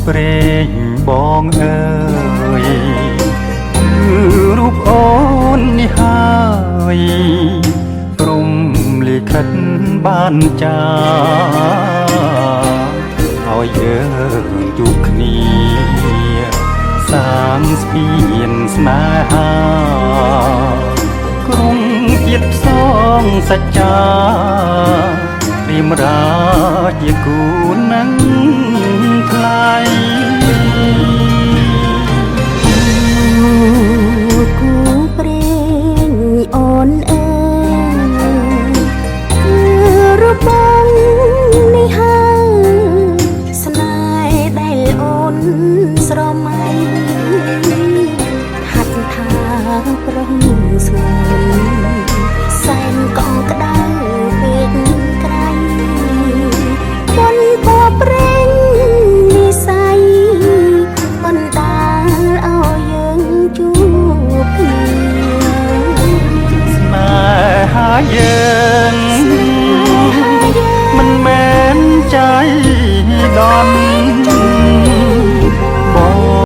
ព្រេងបងអើយគឺរូបអូននេះហើយព្រំលិខិតបានចាឲ្យយើងជួបគ្នាសាងស្ពានស្នេហាក្រុងទៀតផ្សងសច្ចាព្រាមរាជាគូនឹងថ្លៃ